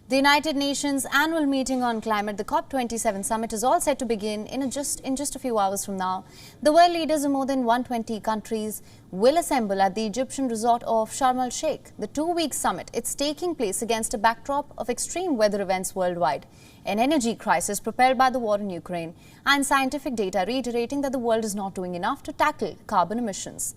The United Nations annual meeting on climate, the Cop27 Summit, is all set to begin in just a few hours from now. The world leaders of more than 120 countries will assemble at the Egyptian resort of Sharm el-Sheikh. The two-week summit, it's taking place against a backdrop of extreme weather events worldwide, an energy crisis propelled by the war in Ukraine, and scientific data reiterating that the world is not doing enough to tackle carbon emissions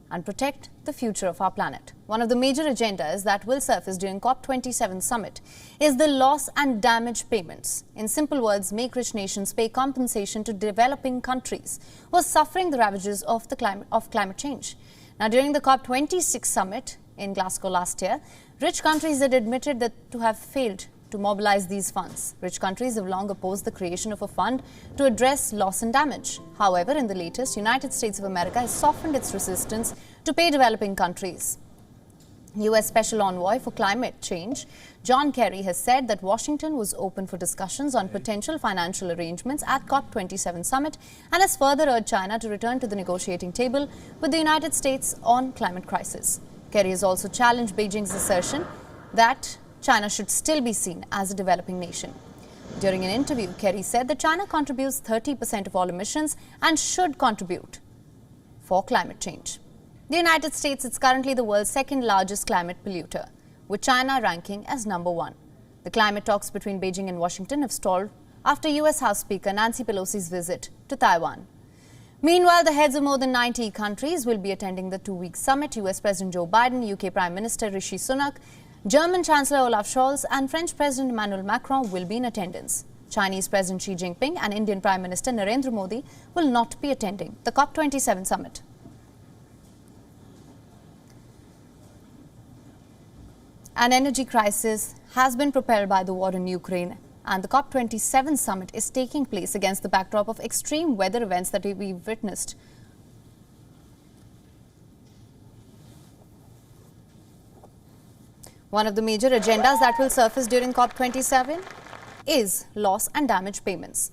and protect the future of our planet. One of the major agendas that will surface during Cop27 Summit is the loss and damage payments. In simple words, make rich nations pay compensation to developing countries who are suffering the ravages of climate change. Now, during the Cop26 Summit in Glasgow last year, rich countries had admitted that to have failed to mobilize these funds. Rich countries have long opposed the creation of a fund to address loss and damage. However, in the latest, United States of America has softened its resistance to pay developing countries. U.S. Special Envoy for Climate Change, John Kerry, has said that Washington was open for discussions on potential financial arrangements at Cop27 Summit and has further urged China to return to the negotiating table with the United States on climate crisis. Kerry has also challenged Beijing's assertion that China should still be seen as a developing nation. During an interview, Kerry said that China contributes 30% of all emissions and should contribute for climate change. The United States is currently the world's second largest climate polluter, with China ranking as number one. The climate talks between Beijing and Washington have stalled after U.S. House Speaker Nancy Pelosi's visit to Taiwan. Meanwhile, the heads of more than 90 countries will be attending the two-week summit. U.S. President Joe Biden, UK Prime Minister Rishi Sunak, German Chancellor Olaf Scholz and French President Emmanuel Macron will be in attendance. Chinese President Xi Jinping and Indian Prime Minister Narendra Modi will not be attending the Cop27 Summit. An energy crisis has been propelled by the war in Ukraine, and the Cop27 Summit is taking place against the backdrop of extreme weather events that we've witnessed. One of the major agendas that will surface during Cop27 is loss and damage payments.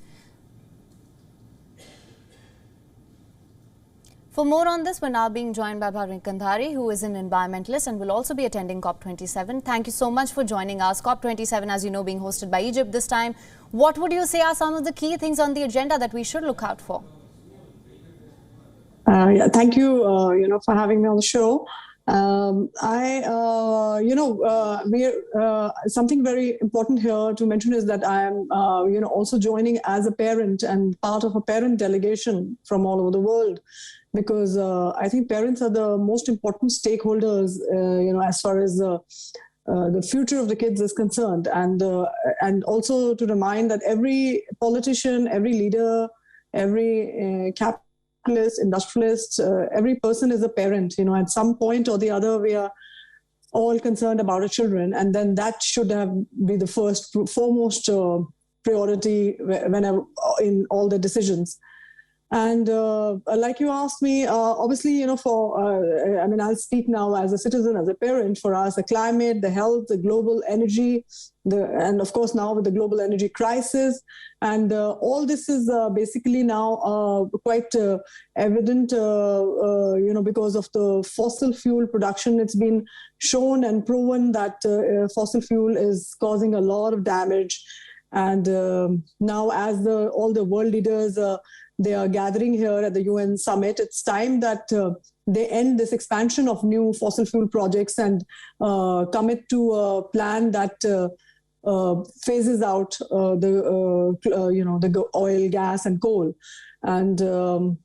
For more on this, we're now being joined by Bhavin Kandhari, who is an environmentalist and will also be attending Cop27. Thank you so much for joining us. Cop27, as you know, being hosted by Egypt this time. What would you say are some of the key things on the agenda that we should look out for? Thank you, for having me on the show. Something very important here to mention is that I am, also joining as a parent and part of a parent delegation from all over the world, because I think parents are the most important stakeholders, as far as the future of the kids is concerned, and also to remind that every politician, every leader, every industrialist, every person is a parent. At some point or the other, we are all concerned about our children, and then that should be the foremost priority whenever in all the decisions. And like you asked me, obviously, I'll speak now as a citizen, as a parent. For us, the climate, the health, the global energy, and of course now with the global energy crisis, and all this is basically now quite evident, because of the fossil fuel production. It's been shown and proven that fossil fuel is causing a lot of damage. And now, as all the world leaders they are gathering here at the UN Summit, it's time that they end this expansion of new fossil fuel projects and commit to a plan that phases out the oil, gas, and coal. And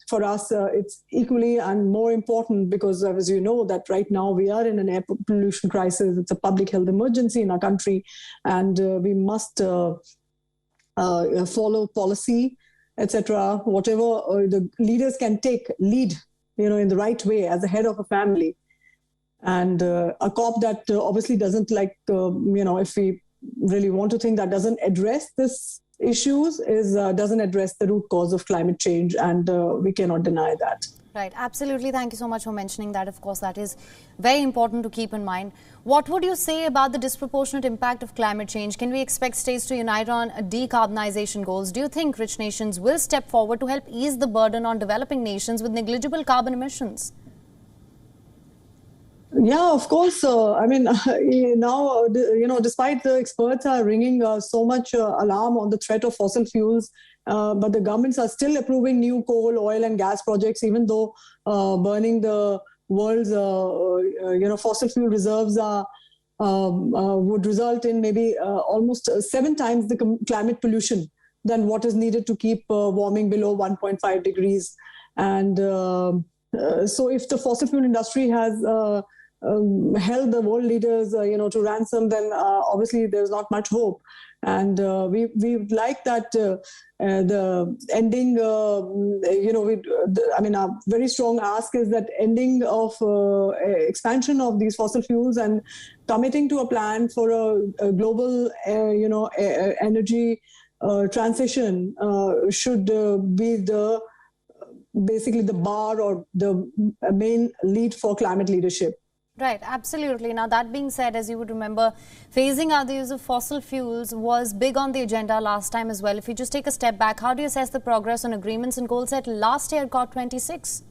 for us, it's equally and more important because, as you know, that right now we are in an air pollution crisis. It's a public health emergency in our country, and we must follow policy, etc., whatever the leaders can lead, in the right way as the head of a family. And a COP that obviously doesn't if we really want to think that doesn't address this issues doesn't address the root cause of climate change, and we cannot deny that. Right, absolutely. Thank you so much for mentioning that. Of course, that is very important to keep in mind. What would you say about the disproportionate impact of climate change? Can we expect states to unite on decarbonization goals? Do you think rich nations will step forward to help ease the burden on developing nations with negligible carbon emissions? Yeah, of course. I mean, now, despite the experts are ringing so much alarm on the threat of fossil fuels, but the governments are still approving new coal, oil, and gas projects, even though burning the world's, fossil fuel reserves would result in maybe almost 7 times the climate pollution than what is needed to keep warming below 1.5 degrees. And so if the fossil fuel industry has held the world leaders, to ransom, then obviously there's not much hope. And we would like that the ending, a very strong ask is that ending of expansion of these fossil fuels and committing to a plan for a global, energy transition should be basically the bar or the main lead for climate leadership. Right, absolutely. Now, that being said, as you would remember, phasing out the use of fossil fuels was big on the agenda last time as well. If you just take a step back, how do you assess the progress on agreements and goals set last year at Cop26?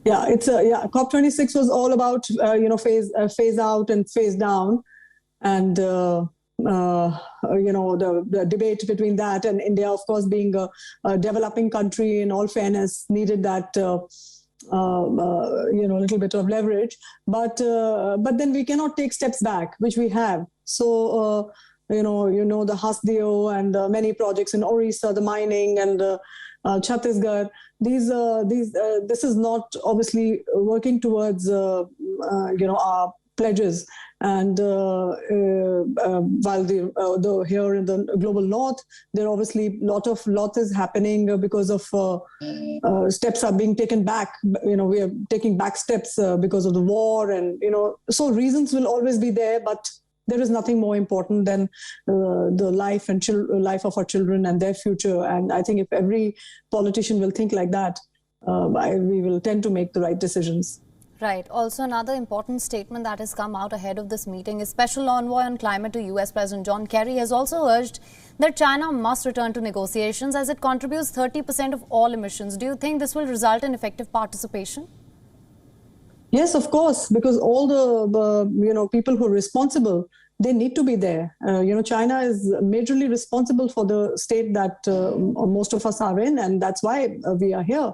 Yeah, Cop26 was all about, phase out and phase down. And, the debate between that and India, of course, being a developing country, in all fairness, needed that little bit of leverage, but then we cannot take steps back, which we have. So the Hasdeo and many projects in Orissa, the mining, and Chhattisgarh. This is not obviously working towards our pledges. And while here in the global north, there are obviously lot is happening because of steps are being taken back. We are taking back steps because of the war, and so reasons will always be there. But there is nothing more important than the life of our children and their future. And I think if every politician will think like that, we will tend to make the right decisions. Right. Also, another important statement that has come out ahead of this meeting is Special Envoy on Climate to US President John Kerry has also urged that China must return to negotiations as it contributes 30% of all emissions. Do you think this will result in effective participation? Yes, of course, because all the people who are responsible, they need to be there. China is majorly responsible for the state that most of us are in, and that's why we are here.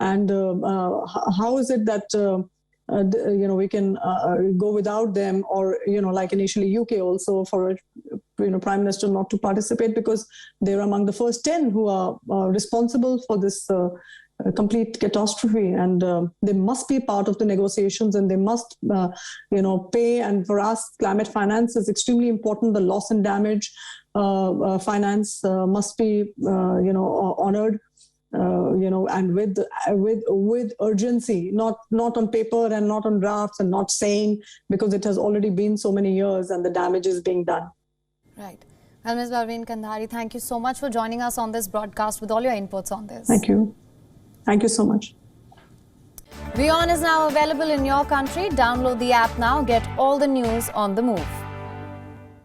And how is it that we can go without them, or like initially UK also for a Prime Minister not to participate, because they're among the first 10 who are responsible for this complete catastrophe, and they must be part of the negotiations, and they must pay. And for us, climate finance is extremely important. The loss and damage finance must be honored. And with urgency, not on paper and not on drafts and not saying, because it has already been so many years and the damage is being done. Right. Well, Ms. Parveen Kandhari, thank you so much for joining us on this broadcast with all your inputs on this. Thank you. Thank you so much. WION is now available in your country. Download the app now. Get all the news on the move.